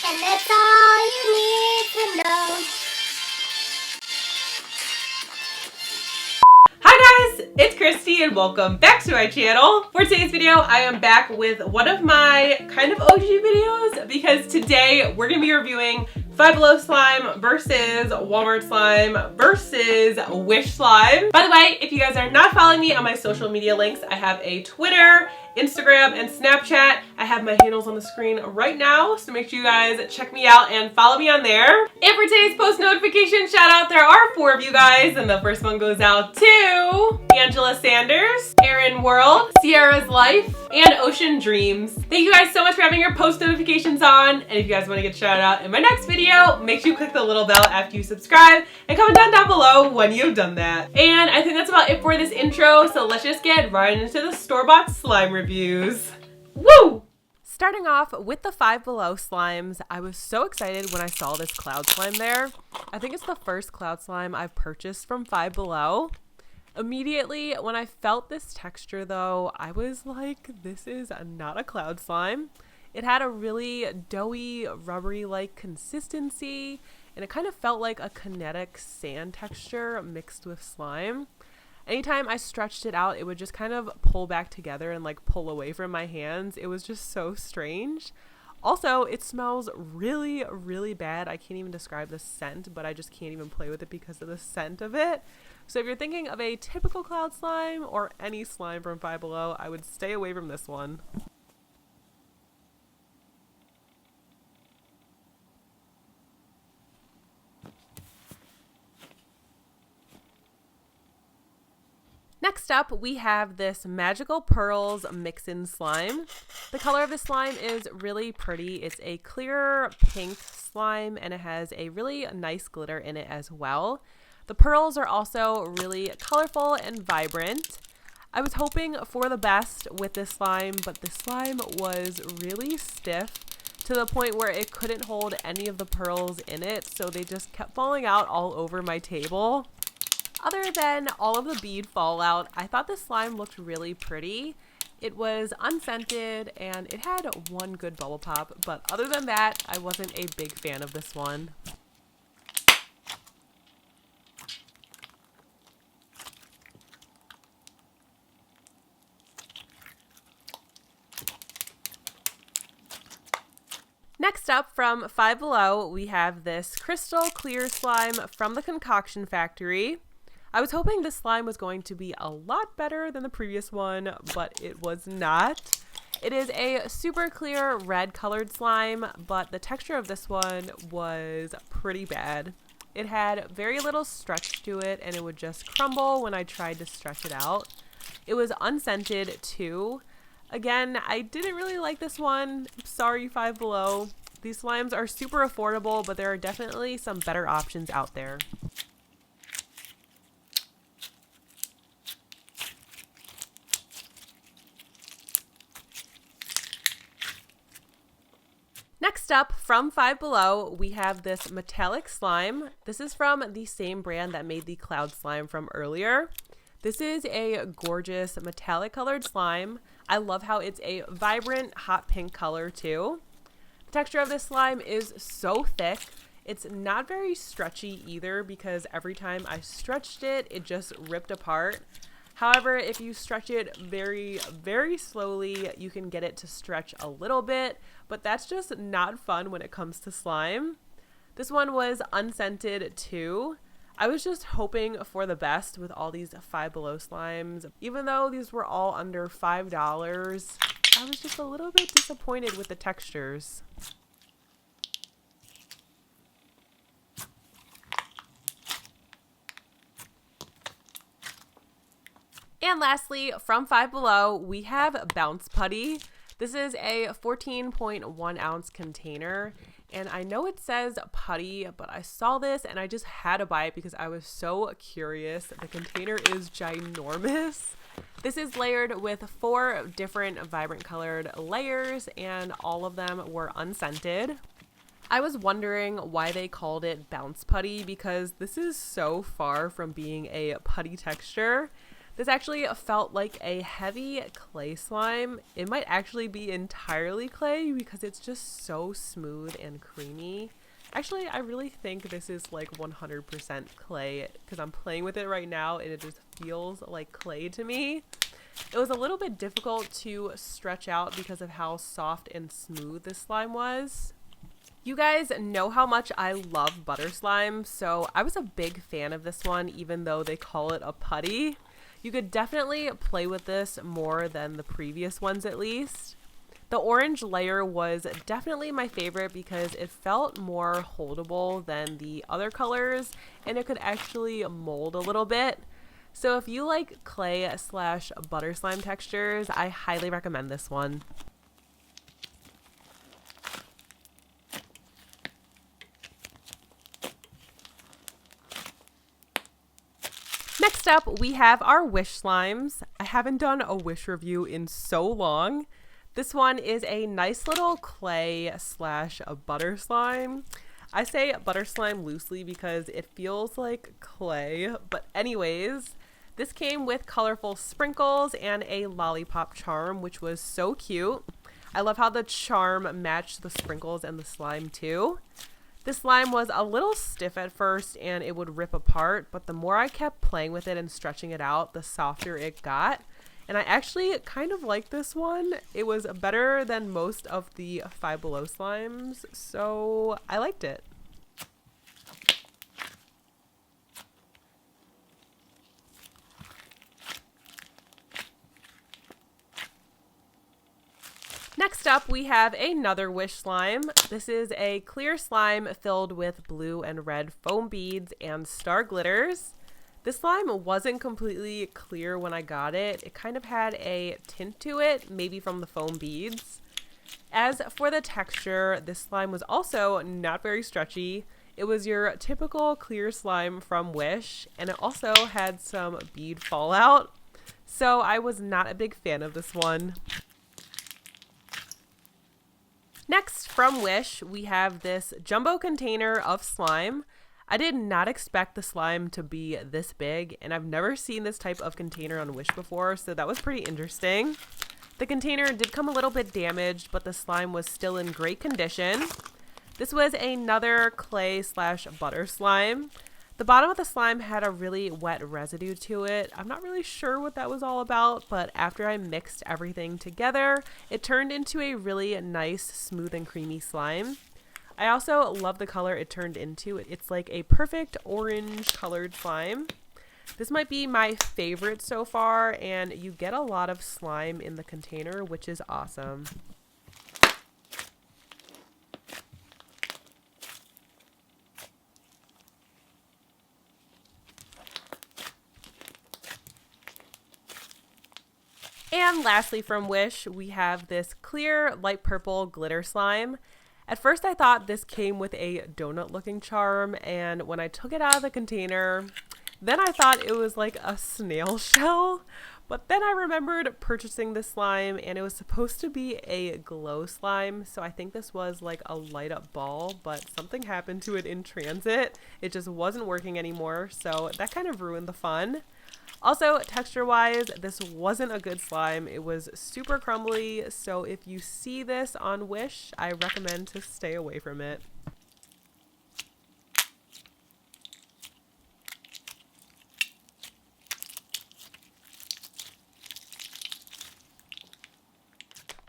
And that's all you need to know. Hi guys, it's Christy and welcome back to my channel. For today's video, I am back with one of my kind of OG videos because today we're going to be reviewing Five Below slime versus Walmart slime versus Wish slime. By the way, if you guys are not following me on my social media links, I have a Twitter, Instagram, and Snapchat. I have my handles on the screen right now, so make sure you guys check me out and follow me on there. And for today's post notification shout out, there are 4 of you guys, and the first one goes out to Angela Sanders, Aaron World, Sierra's Life, and Ocean Dreams. Thank you guys so much for having your post notifications on, and if you guys want to get shouted out in my next video, make sure you click the little bell after you subscribe and comment down below when you've done that. And I think that's about it for this intro, so let's just get right into the store-bought slime reviews. Woo! Starting off with the Five Below slimes, I was so excited when I saw this cloud slime there. I think it's the first cloud slime I've purchased from Five Below. Immediately, when I felt this texture though, I was like, this is not a cloud slime. It had a really doughy, rubbery-like consistency, and it kind of felt like a kinetic sand texture mixed with slime. Anytime I stretched it out, it would just kind of pull back together and like pull away from my hands. It was just so strange. Also, it smells really, really bad. I can't even describe the scent, but I just can't even play with it because of the scent of it. So if you're thinking of a typical cloud slime or any slime from Five Below, I would stay away from this one. Next up, we have this Magical Pearls Mix-In Slime. The color of this slime is really pretty. It's a clear pink slime and it has a really nice glitter in it as well. The pearls are also really colorful and vibrant. I was hoping for the best with this slime, but the slime was really stiff to the point where it couldn't hold any of the pearls in it, so they just kept falling out all over my table. Other than all of the bead fallout, I thought this slime looked really pretty. It was unscented and it had one good bubble pop, but other than that, I wasn't a big fan of this one. Next up, from Five Below, we have this crystal clear slime from the Concoction Factory. I was hoping this slime was going to be a lot better than the previous one, but it was not. It is a super clear red colored slime, but the texture of this one was pretty bad. It had very little stretch to it, and it would just crumble when I tried to stretch it out. It was unscented too. Again, I didn't really like this one. Sorry, Five Below. These slimes are super affordable, but there are definitely some better options out there. Next up, from Five Below, we have this metallic slime. This is from the same brand that made the cloud slime from earlier. This is a gorgeous metallic colored slime. I love how it's a vibrant hot pink color too. The texture of this slime is so thick. It's not very stretchy either because every time I stretched it, it just ripped apart. However, if you stretch it very, very slowly, you can get it to stretch a little bit, but that's just not fun when it comes to slime. This one was unscented too. I was just hoping for the best with all these Five Below slimes. Even though these were all under $5, I was just a little bit disappointed with the textures. And lastly, from Five Below, we have Bounce Putty. This is a 14.1 ounce container, and I know it says Putty, but I saw this and I just had to buy it because I was so curious. The container is ginormous. This is layered with 4 different vibrant colored layers, and all of them were unscented. I was wondering why they called it Bounce Putty because this is so far from being a putty texture. This actually felt like a heavy clay slime. It might actually be entirely clay because it's just so smooth and creamy. Actually, I really think this is like 100% clay because I'm playing with it right now and it just feels like clay to me. It was a little bit difficult to stretch out because of how soft and smooth this slime was. You guys know how much I love butter slime, so I was a big fan of this one even though they call it a putty. You could definitely play with this more than the previous ones at least. The orange layer was definitely my favorite because it felt more holdable than the other colors and it could actually mold a little bit. So if you like clay / butter slime textures, I highly recommend this one. Next up, we have our Wish slimes. I haven't done a Wish review in so long. This one is a nice little clay / butter slime. I say butter slime loosely because it feels like clay, but anyways, this came with colorful sprinkles and a lollipop charm, which was so cute. I love how the charm matched the sprinkles and the slime too. This slime was a little stiff at first and it would rip apart, but the more I kept playing with it and stretching it out, the softer it got. And I actually kind of like this one. It was better than most of the Five Below slimes, so I liked it. Next up, we have another Wish slime. This is a clear slime filled with blue and red foam beads and star glitters. This slime wasn't completely clear when I got it. It kind of had a tint to it, maybe from the foam beads. As for the texture, this slime was also not very stretchy. It was your typical clear slime from Wish, and it also had some bead fallout. So I was not a big fan of this one. Next, from Wish, we have this jumbo container of slime. I did not expect the slime to be this big, and I've never seen this type of container on Wish before, so that was pretty interesting. The container did come a little bit damaged, but the slime was still in great condition. This was another clay / butter slime. The bottom of the slime had a really wet residue to it. I'm not really sure what that was all about, but after I mixed everything together, it turned into a really nice, smooth and creamy slime. I also love the color it turned into. It's like a perfect orange colored slime. This might be my favorite so far, and you get a lot of slime in the container, which is awesome. And lastly from Wish, we have this clear light purple glitter slime. At first I thought this came with a donut looking charm, and when I took it out of the container, then I thought it was like a snail shell. But then I remembered purchasing this slime and it was supposed to be a glow slime, so I think this was like a light up ball, but something happened to it in transit. It just wasn't working anymore, so that kind of ruined the fun. Also, texture-wise, this wasn't a good slime. It was super crumbly, so if you see this on Wish, I recommend to stay away from it.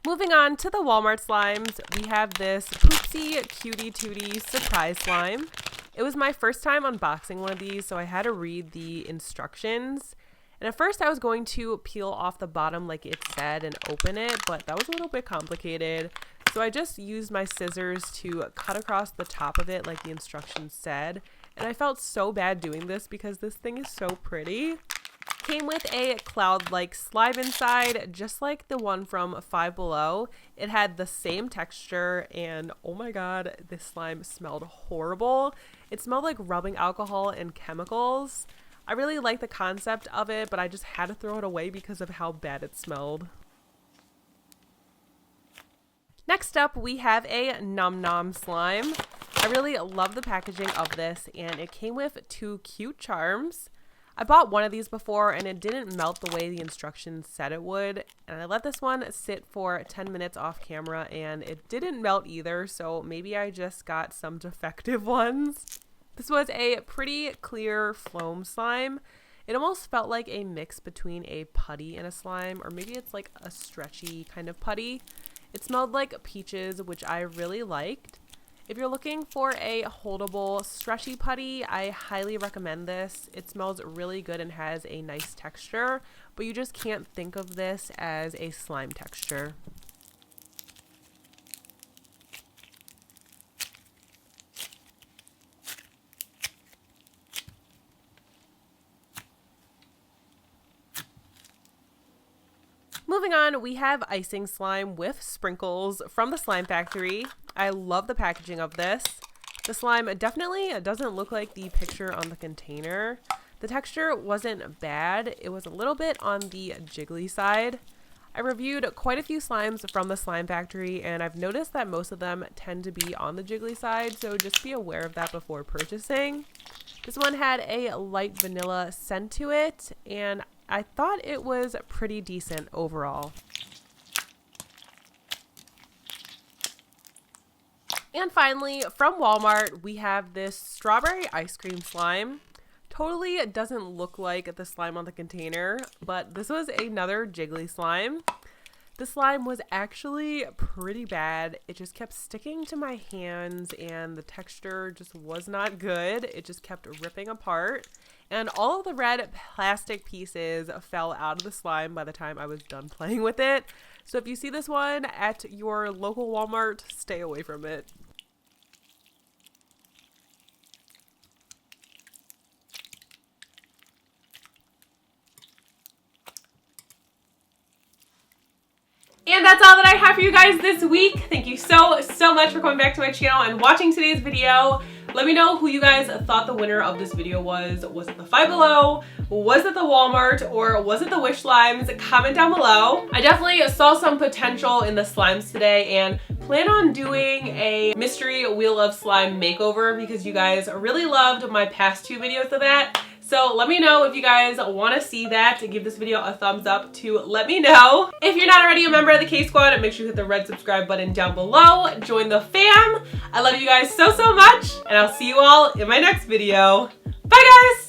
Moving on to the Walmart slimes, we have this Poopsie Cutie Tootie Surprise Slime. It was my first time unboxing one of these, so I had to read the instructions. And at first I was going to peel off the bottom like it said and open it, but that was a little bit complicated. So I just used my scissors to cut across the top of it like the instructions said. And I felt so bad doing this because this thing is so pretty. Came with a cloud-like slime inside, just like the one from Five Below. It had the same texture, and oh my god, this slime smelled horrible. It smelled like rubbing alcohol and chemicals. I really like the concept of it, but I just had to throw it away because of how bad it smelled. Next up, we have a Nom Nom slime. I really love the packaging of this, and it came with two cute charms. I bought one of these before and it didn't melt the way the instructions said it would. And I let this one sit for 10 minutes off camera and it didn't melt either. So maybe I just got some defective ones. This was a pretty clear foam slime. It almost felt like a mix between a putty and a slime, or maybe it's like a stretchy kind of putty. It smelled like peaches, which I really liked. If you're looking for a holdable, stretchy putty, I highly recommend this. It smells really good and has a nice texture, but you just can't think of this as a slime texture. Moving on, we have Icing Slime with sprinkles from the Slime Factory. I love the packaging of this. The slime definitely doesn't look like the picture on the container. The texture wasn't bad. It was a little bit on the jiggly side. I reviewed quite a few slimes from the Slime Factory and I've noticed that most of them tend to be on the jiggly side, so just be aware of that before purchasing. This one had a light vanilla scent to it and I thought it was pretty decent overall. And finally, from Walmart, we have this strawberry ice cream slime. Totally doesn't look like the slime on the container, but this was another jiggly slime. The slime was actually pretty bad. It just kept sticking to my hands and the texture just was not good. It just kept ripping apart. And all of the red plastic pieces fell out of the slime by the time I was done playing with it. So if you see this one at your local Walmart, stay away from it. And that's all that I have for you guys this week. Thank you so much for coming back to my channel and watching today's video. Let me know who you guys thought the winner of this video was. Was it the Five Below? Was it the Walmart? Or was it the Wish Slimes? Comment down below. I definitely saw some potential in the slimes today and plan on doing a mystery Wheel of Slime makeover because you guys really loved my past two videos of that. So let me know if you guys want to see that. Give this video a thumbs up to let me know. If you're not already a member of the K-Squad, make sure you hit the red subscribe button down below. Join the fam. I love you guys so much, and I'll see you all in my next video. Bye, guys!